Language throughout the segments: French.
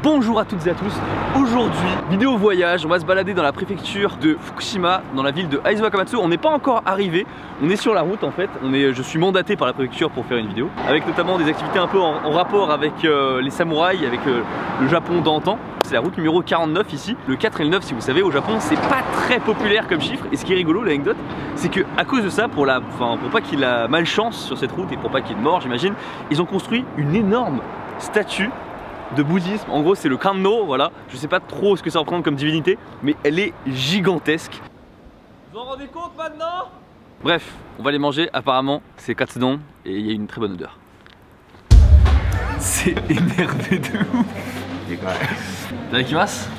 Bonjour à toutes et à tous. Aujourd'hui, vidéo voyage, on va se balader dans la préfecture de Fukushima, dans la ville de Aizu Wakamatsu. On n'est pas encore arrivé, on est sur la route en fait. Je suis mandaté par la préfecture pour faire une vidéo, avec notamment des activités un peu en rapport avec les samouraïs, avec le Japon d'antan. C'est la route numéro 49 ici. Le 4 et le 9, si vous savez, au Japon, c'est pas très populaire comme chiffre. Et ce qui est rigolo, l'anecdote, c'est que à cause de ça, pour pas qu'il ait malchance sur cette route et pour pas qu'il y ait de mort, j'imagine, ils ont construit une énorme statue de bouddhisme. En gros, c'est le Kanno, voilà. Je sais pas trop ce que ça représente comme divinité, mais elle est gigantesque. Vous en rendez compte maintenant? Bref, on va les manger. Apparemment, c'est katsudon et il y a une très bonne odeur. C'est énervé de ouf. Itadakimasu.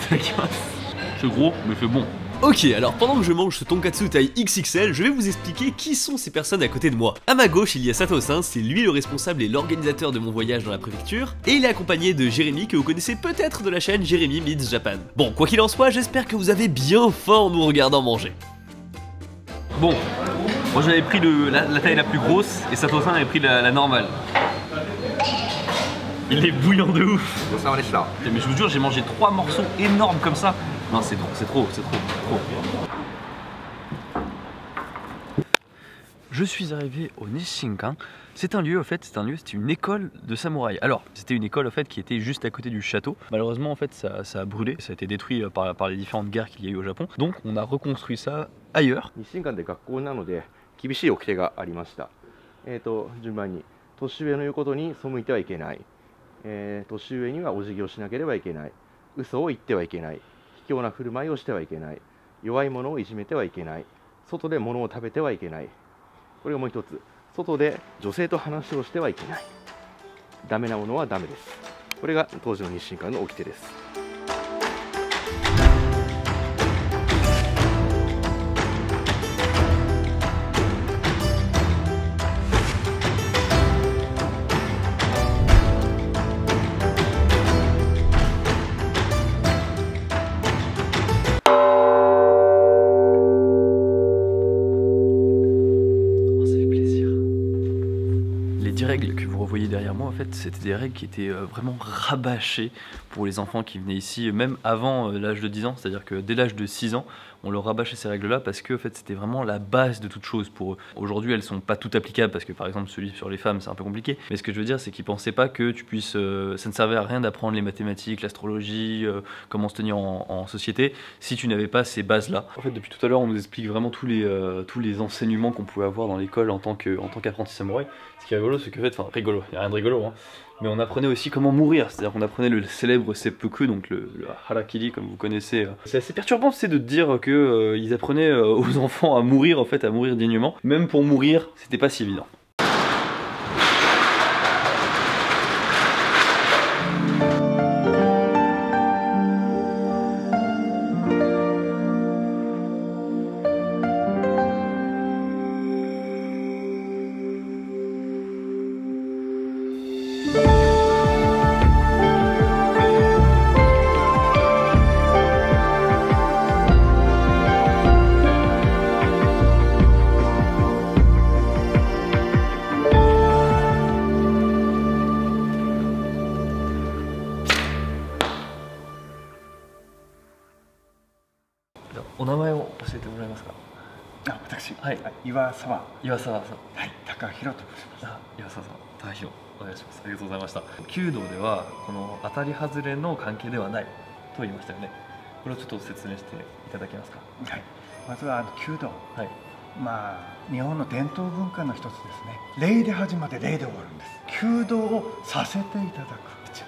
C'est gros, mais c'est bon. Ok, alors pendant que je mange ce tonkatsu taille XXL, je vais vous expliquer qui sont ces personnes à côté de moi. À ma gauche, il y a Sato-san, c'est lui le responsable et l'organisateur de mon voyage dans la préfecture, et il est accompagné de Jérémy, que vous connaissez peut-être de la chaîne Jérémy Meets Japan. Bon, quoi qu'il en soit, j'espère que vous avez bien faim en nous regardant manger. Bon, moi j'avais pris la taille la plus grosse, et Sato-san avait pris la normale. Il est bouillant de ouf. Mais je vous jure, j'ai mangé 3 morceaux énormes comme ça. Non, c'est trop. Je suis arrivé au Nishinkan. C'est un lieu, en fait, c'était une école de samouraï. Alors, c'était une école, en fait, qui était juste à côté du château. Malheureusement, en fait, ça a brûlé. Ça a été détruit par les différentes guerres qu'il y a eu au Japon. Donc, on a reconstruit ça ailleurs. Nishinkan で学校なので厳しい掟がありました。順番に年上の言うことに背いてはいけない。年上にはお辞儀をしなければいけない。嘘を言ってはいけない。卑怯な振る舞いをしてはいけない。弱い者をいじめてはいけない。外で物を食べてはいけない。これがもう一つ。外で女性と話をしてはいけない。ダメなものはダメです。これが当時の日清館の掟です。Les règles que vous revoyez derrière moi, en fait, c'était des règles qui étaient vraiment rabâchées pour les enfants qui venaient ici, même avant l'âge de 10 ans, c'est-à-dire que dès l'âge de 6 ans, on leur rabâchait ces règles-là parce que en fait, c'était vraiment la base de toute chose pour eux. Aujourd'hui, elles sont pas toutes applicables parce que par exemple, celui sur les femmes, c'est un peu compliqué, mais ce que je veux dire, c'est qu'ils pensaient pas que tu puisses... ça ne servait à rien d'apprendre les mathématiques, l'astrologie, comment se tenir en société, si tu n'avais pas ces bases-là. En fait, depuis tout à l'heure, on nous explique vraiment tous les enseignements qu'on pouvait avoir dans l'école en tant qu'apprenti samouraï. Ce qui est rigolo, c'est que, en fait, enfin rigolo, il n'y a rien de rigolo, hein, mais on apprenait aussi comment mourir, c'est-à-dire qu'on apprenait le célèbre seppuku, donc le harakiri comme vous connaissez. C'est assez perturbant, c'est de dire que ils apprenaient aux enfants à mourir, en fait, à mourir dignement. Même pour mourir, c'était pas si évident.お名前を教えてもらえますか。私、はい、岩沢さん。はい、高弘と申します。岩沢さん、高弘、お願いします。ありがとうございました。弓道ではこの当たり外れの関係ではないと言いましたよね。これをちょっと説明していただけますか。はい、まずは弓道、はい、まあ日本の伝統文化の一つですね。礼で始まって礼で終わるんです。弓道をさせていただく一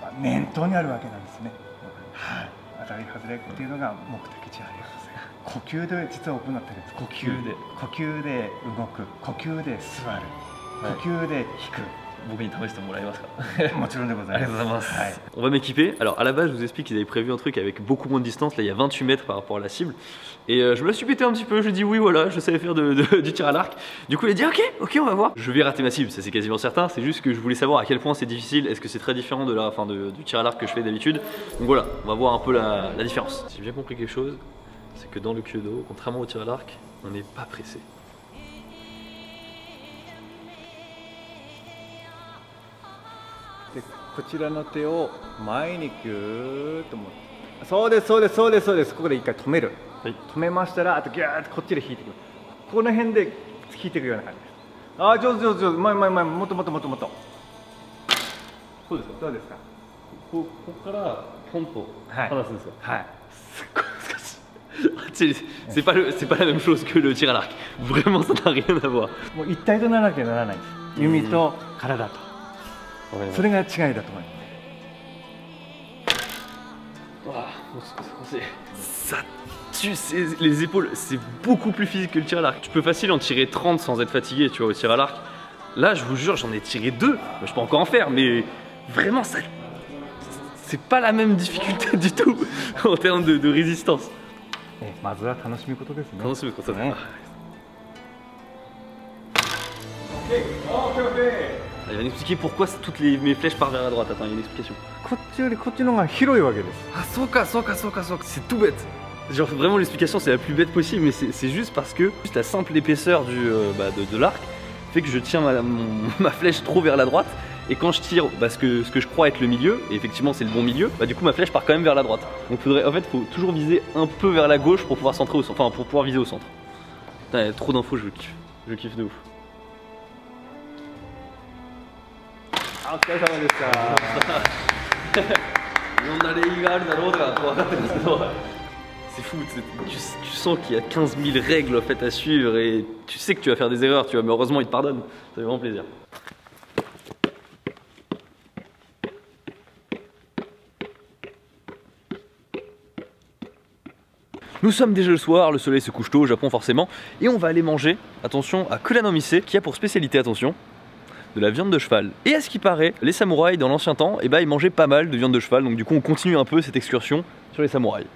番念頭にあるわけなんですね。はい、当たり外れっていうのが目的じゃありません。呼吸で実は行ってるんです。呼吸で動く、呼吸で座る、呼吸で引く。僕に試してもらえますか。もちろんでございます。ありがとうございます。はい。On va m'équiper. Alors à la base, je vous explique qu'ils avaient prévu un truc avec beaucoup moins de distance. Là, il y a 28 mètres par rapport à la cible. Et je me la suis pété un petit peu. Je dis oui, voilà, je savais faire du tir à l'arc. Du coup, il a dit ok, on va voir. Je vais rater ma cible, ça c'est quasiment certain. C'est juste que je voulais savoir à quel point c'est difficile. Est-ce que c'est très différent du tir à l'arc que je fais d'habitude. Donc voilà, on va voir un peu la différence. Si j'ai bien compris quelque chose, c'est que dans le kyudo, contrairement au tir à l'arc, on n'est pas pressé. こちらの手を前にギューッと持って、そうですそうですそうですそうです。ここで一回止める、はい、止めましたらあとギューッとこっちで引いていく、この辺で引いていくような感じです。ああ、上手上手上手、前前前、もっともっともっともっと。そうですか、どうですか。ここからポンと離すんですよ。はい、すっごい難しい。c'est pas la même chose que le tir à l'arc. Vraiment, ça n'a rien à voir. もう一体とならなきゃならないんです。弓と体と。それが違いだと思います。Ça tue les épaules, c'est beaucoup plus physique que le tir à l'arc. Tu peux facile en tirer 30 sans être fatigué, tu vois, au tir à l'arc. Là, je vous jure, j'en ai tiré 2. Je peux encore en faire, mais vraiment, ça, c'est pas la même difficulté du tout en termes de résistance. まずは楽しむことですね。楽しむことね。Il va m'expliquer pourquoi toutes mes flèches partent vers la droite. Attends, il y a une explication. こっちよりこっちの方が広いわけです。 Ah, soka, c'est tout bête. Genre vraiment l'explication c'est la plus bête possible, mais c'est juste parce que juste la simple épaisseur de l'arc fait que je tiens ma flèche trop vers la droite. Et quand je tire ce que je crois être le milieu, et effectivement c'est le bon milieu, du coup ma flèche part quand même vers la droite. Donc faut toujours viser un peu vers la gauche pour pouvoir centrer au centre, enfin pour pouvoir viser au centre. Putain, il y a trop d'infos, je kiffe de ouf. C'est fou, tu sens qu'il y a 15 000 règles en fait à suivre et tu sais que tu vas faire des erreurs, tu vois, mais heureusement il te pardonne, ça fait vraiment plaisir. Nous sommes déjà le soir, le soleil se couche tôt au Japon forcément, et on va aller manger, attention, à Kuranomise, qui a pour spécialité, attention, de la viande de cheval. Et à ce qui paraît, les samouraïs dans l'ancien temps, ils mangeaient pas mal de viande de cheval, donc du coup on continue un peu cette excursion sur les samouraïs.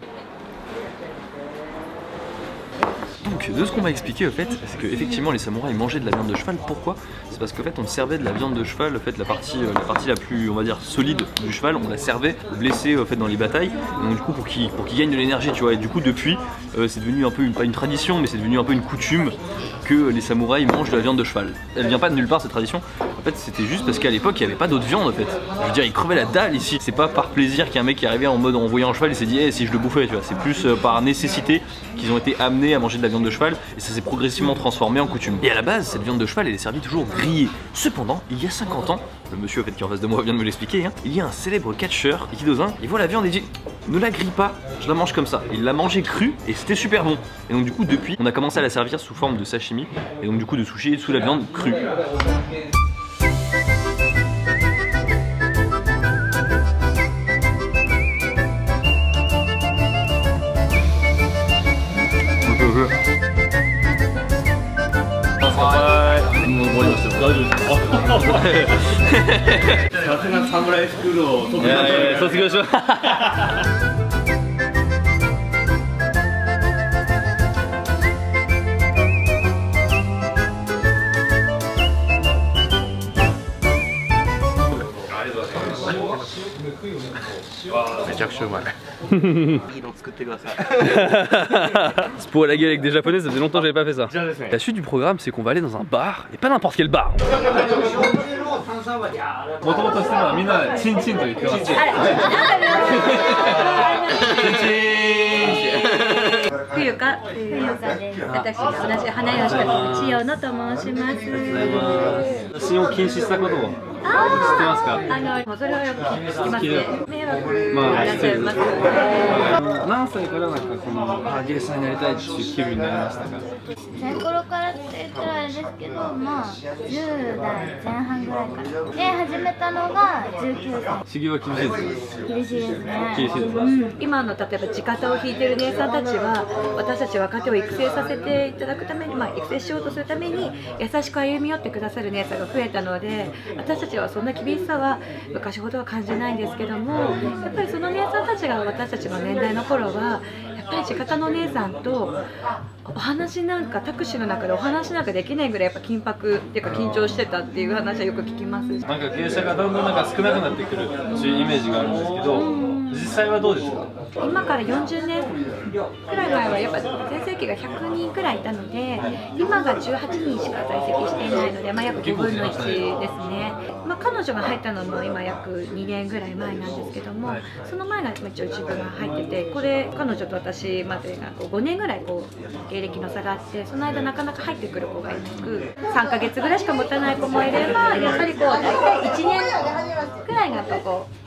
Donc de ce qu'on m'a expliqué en fait, c'est que effectivement les samouraïs mangeaient de la viande de cheval. Pourquoi? C'est parce qu'en fait on servait de la viande de cheval, en fait la partie la plus, on va dire, solide du cheval, on la servait blessé en fait dans les batailles. Donc du coup pour qu'il gagne de l'énergie, tu vois. Et du coup depuis c'est devenu un peu pas une tradition, mais c'est devenu un peu une coutume que les samouraïs mangent de la viande de cheval. Elle vient pas de nulle part cette tradition. En fait c'était juste parce qu'à l'époque il n'y avait pas d'autre viande en fait. Je veux dire, ils crevaient la dalle ici. C'est pas par plaisir qu'il y a un mec qui est arrivé en mode en voyant un cheval et s'est dit hey, si je le bouffais, tu vois. C'est plus par nécessité qu'ils ont été amenés à manger de la viande de cheval et ça s'est progressivement transformé en coutume. Et à la base, cette viande de cheval elle est servie toujours grillée. Cependant, il y a 50 ans, le monsieur en fait, qui est en face de moi vient de me l'expliquer, il y a un célèbre catcheur, Ikido-san, il voit la viande et dit ne la grille pas, je la mange comme ça. Il l'a mangée crue et c'était super bon. Et donc du coup depuis, on a commencé à la servir sous forme de sashimi et donc du coup de sushi sous la viande crue. Se pour la gueule avec des japonais, ça faisait longtemps que j'avais pas fait ça. La suite du programme c'est qu'on va aller dans un bar, et pas n'importe quel bar. もともとしてるのはみんなチンチンと言ってます。冬香です。私が同じ花屋をしてます千代野と申します。写真を禁止したことを知ってますか？もうそれはよく聞きますね。迷惑いらっしゃいますよね。何歳からなんかこの芸者になりたいっていう気分になりましたか？最頃からって言ったらあれですけど、まあ10代前半ぐらいからで始めたのが19歳。修行は厳しいですか？厳しいですね。厳しいですか？今の例えば地方を引いてる姉さんたちは私たち若手を育成させていただくために、育成しようとするために優しく歩み寄ってくださる姉さんが増えたので、私たちはそんな厳しさは昔ほどは感じないんですけども、やっぱりその姉さんたちが私たちの年代の頃はやっぱり地方の姉さんとお話なんかタクシーの中でお話なんかできないぐらいやっぱ緊迫っていうか緊張してたっていう話はよく聞きます。なんか芸者がどんどんなんか少なくなってくるというイメージがあるんですけど、実際はどうですか？今から40年くらい前はやっぱ全盛期が100人くらいいたので、今が18人しか在籍していないので、約5分の1ですね。彼女が入ったのも今約2年ぐらい前なんですけども、その前が一応自分が入ってて、これ彼女と私までが5年ぐらい芸歴の差があって、その間なかなか入ってくる子がいなく、3ヶ月ぐらいしか持たない子もいれば、やっぱり大体1年くらいが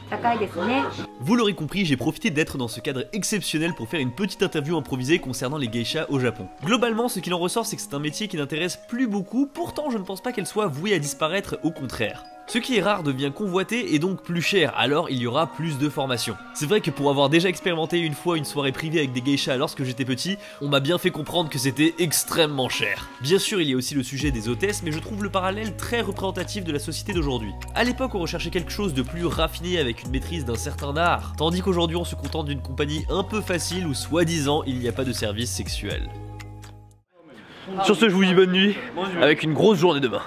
高いですね。Vous l'aurez compris, j'ai profité d'être dans ce cadre exceptionnel pour faire une petite interview improvisée concernant les geishas au Japon. Globalement, ce qu'il en ressort, c'est que c'est un métier qui n'intéresse plus beaucoup, pourtant je ne pense pas qu'elle soit vouée à disparaître, au contraire. Ce qui est rare devient convoité et donc plus cher, alors il y aura plus de formation. C'est vrai que pour avoir déjà expérimenté une fois une soirée privée avec des geishas lorsque j'étais petit, on m'a bien fait comprendre que c'était extrêmement cher. Bien sûr, il y a aussi le sujet des hôtesses, mais je trouve le parallèle très représentatif de la société d'aujourd'hui. À l'époque, on recherchait quelque chose de plus raffiné avec une maîtrise d'un certain art, tandis qu'aujourd'hui on se contente d'une compagnie un peu facile où soi-disant il n'y a pas de service sexuel. Sur ce, je vous dis bonne nuit, avec une grosse journée demain.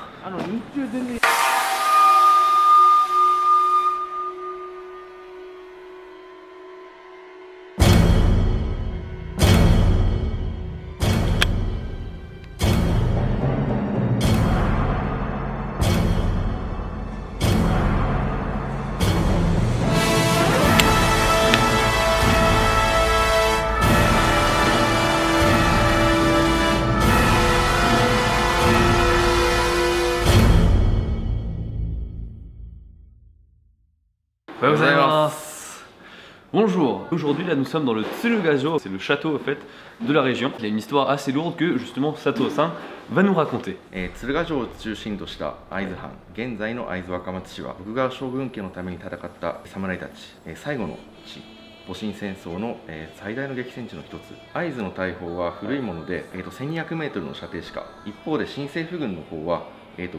Bonjour, aujourd'hui là nous sommes dans le Tsurugajo, c'est le château en fait de la région. Il y a une histoire assez lourde que justement Sato-san va nous raconter. 鶴ヶ城を中心とした会津藩、現在の会津若松市は徳川将軍家のために戦った侍たち、最後の地、戊辰戦争の最大の激戦地の一つ。会津の大砲は古いもので、1200メートルの射程しか、一方で新政府軍の方は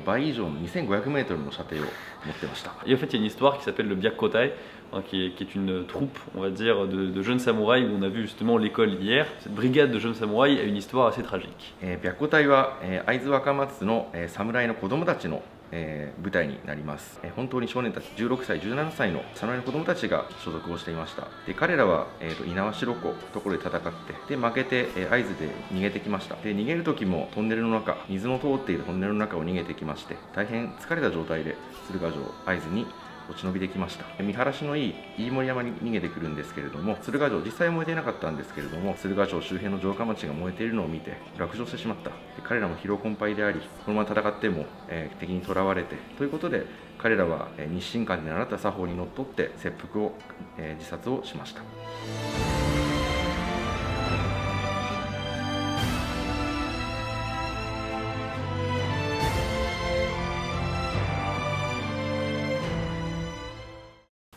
倍以上の2500メートルの射程を持ってました。Et en fait il y a une histoire qui s'appelle le Byakutai, qui est une troupe, on va dire, de jeunes samouraïs où on a vu justement l'école hier. Cette brigade de jeunes samouraïs a une histoire assez tragique. 白虎隊は会津若松の侍の子供たちの舞台になります。本当に少年たち16歳、17歳の侍の子供たちが所属をしていました。で彼らは猪苗代湖のところで戦ってで負けて会津で逃げてきました。で逃げる時もトンネルの中、水の通っているトンネルの中を逃げてきまして、大変疲れた状態で鶴ヶ城会津に落ち延びてきました。見晴らしのいい飯盛山に逃げてくるんですけれども、鶴ヶ城実際は燃えていなかったんですけれども、鶴ヶ城周辺の城下町が燃えているのを見て落城してしまった。で彼らも疲労困憊であり、このまま戦っても、敵に囚われてということで、彼らは日清館で習った作法にのっとって切腹を、自殺をしました。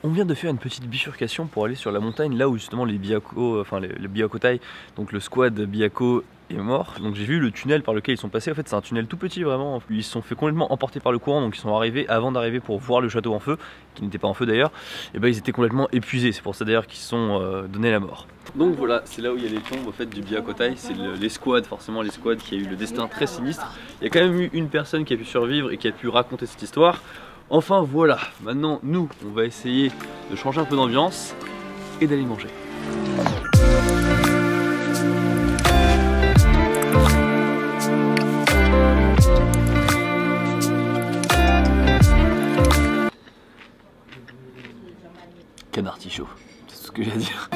On vient de faire une petite bifurcation pour aller sur la montagne, là où justement les Byako, enfin les Byakutai, donc le squad Byako est mort. Donc j'ai vu le tunnel par lequel ils sont passés. En fait c'est un tunnel tout petit vraiment. Ils se sont fait complètement emporter par le courant, donc ils sont arrivés avant d'arriver pour voir le château en feu, qui n'était pas en feu d'ailleurs. Et ben ils étaient complètement épuisés. C'est pour ça d'ailleurs qu'ils se sont donné la mort. Donc voilà, c'est là où il y a les tombes en fait du Byakutai. C'est les squads, forcément les squads qui a eu le destin très sinistre. Il y a quand même eu une personne qui a pu survivre et qui a pu raconter cette histoire. Enfin voilà, maintenant nous on va essayer de changer un peu d'ambiance et d'aller manger. Canard artichaut, c'est tout ce que j'ai à dire.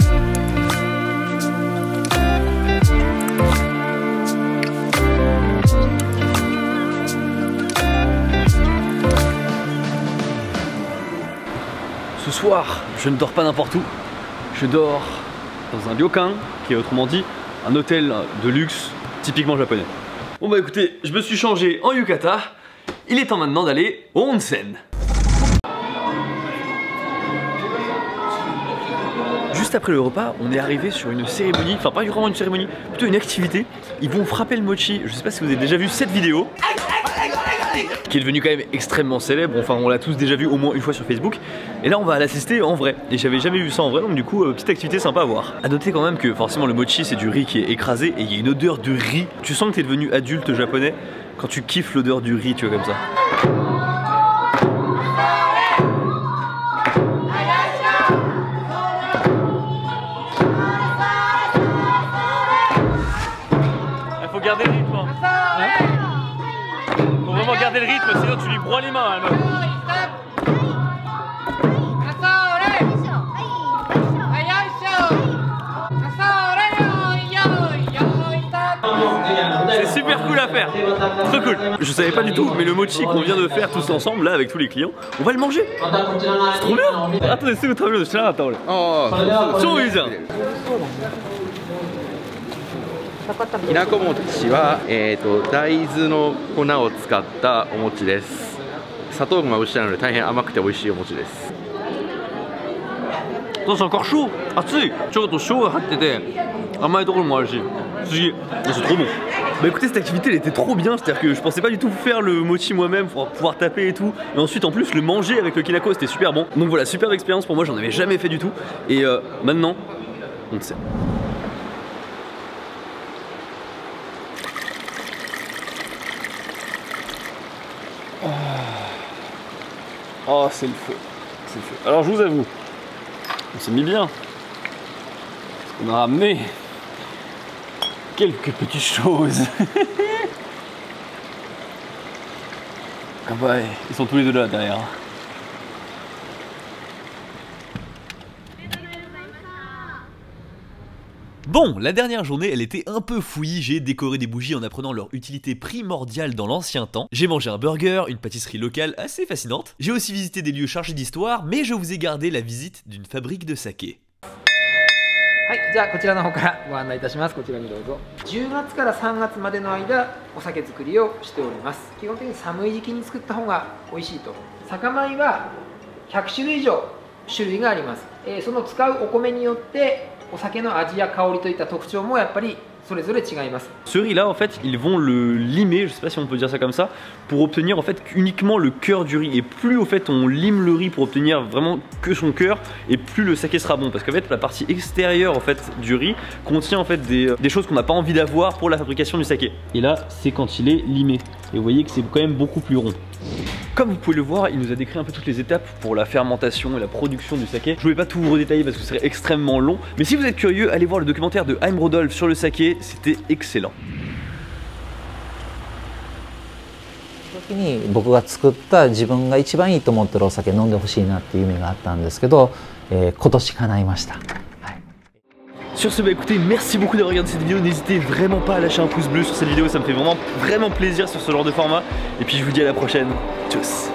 Ce soir, je ne dors pas n'importe où, je dors dans un ryokan, qui est autrement dit un hôtel de luxe typiquement japonais. Bon bah écoutez, je me suis changé en yukata, il est temps maintenant d'aller au onsen. Juste après le repas, on est arrivé sur une cérémonie, enfin pas vraiment une cérémonie, plutôt une activité. Ils vont frapper le mochi, je sais pas si vous avez déjà vu cette vidéo, qui est devenue quand même extrêmement célèbre, enfin on l'a tous déjà vu au moins une fois sur Facebook. Et là on va l'assister en vrai, et j'avais jamais vu ça en vrai, donc du coup petite activité sympa à voir. A noter quand même que forcément le mochi c'est du riz qui est écrasé, et il y a une odeur de riz. Tu sens que t'es devenu adulte japonais quand tu kiffes l'odeur du riz, tu vois, comme ça. Boniment. C'est super cool à faire, trop cool. Je savais pas du tout, mais le mochi qu'on vient de faire tous ensemble là avec tous les clients, on va le manger. C'est trop bien. Attendez, c'est trop bien.超いいじゃん。きなこ餅は、大豆の粉を使ったお餅です。砂糖がまぶしてあるので大変甘くて美味しいお餅です。C'est encore chaud, 熱い。ちょっと塩が入ってて甘いところもあるし、不思議。C'est trop bon. Bah écoutez, cette activité elle était trop bien, c'est-à-dire que je pensais pas du tout faire le mochi moi-même pour pouvoir taper et tout, et ensuite en plus le manger avec le kinako c'était super bon. Donc voilà, superbe expérience pour moi, j'en avais jamais fait du tout, et maintenant on le sait. Oh c'est le feu, c'est le feu. Alors je vous avoue, on s'est mis bien, on a ramené quelques petites choses. Ah bah ils sont tous les deux là derrière. Bon, la dernière journée, elle était un peu fouillie, j'ai décoré des bougies en apprenant leur utilité primordiale dans l'ancien temps. J'ai mangé un burger, une pâtisserie locale assez fascinante. J'ai aussi visité des lieux chargés d'histoire, mais je vous ai gardé la visite d'une fabrique de saké. はい、じゃあこちらの方からご案内いたします。こちらにどうぞ。10月から3月までの間、お酒作りをしております。基本的に寒い時期に作った方が美味しいと。酒米は100種類以上種類があります。その使うお米によってお酒の味や香りといった特徴もやっぱりそれぞれ違います。Ce riz là en fait ils vont le limer, je sais pas si on peut dire ça comme ça, pour obtenir en fait uniquement le cœur du riz. Et plus au fait on lime le riz pour obtenir vraiment que son cœur, et plus le saké sera bon. Parce qu'en fait la partie extérieure en fait du riz contient en fait des choses qu'on n'a pas envie d'avoir pour la fabrication du saké. Et là c'est quand il est limé. Et vous voyez que c'est quand même beaucoup plus rond. Comme vous pouvez le voir, il nous a décrit un peu toutes les étapes pour la fermentation et la production du saké. Je ne vais pas tout vous redétailler parce que ce serait extrêmement long, mais si vous êtes curieux, allez voir le documentaire de Haim Rodolphe sur le saké, c'était excellent. 時に僕が作った自分が一番いいと思ってるお酒飲んでほしいなっていう夢があったんですけど、今年叶いました。Sur ce, bah écoutez, merci beaucoup d'avoir regardé cette vidéo. N'hésitez vraiment pas à lâcher un pouce bleu sur cette vidéo, ça me fait vraiment plaisir sur ce genre de format. Et puis je vous dis à la prochaine. Tchuss.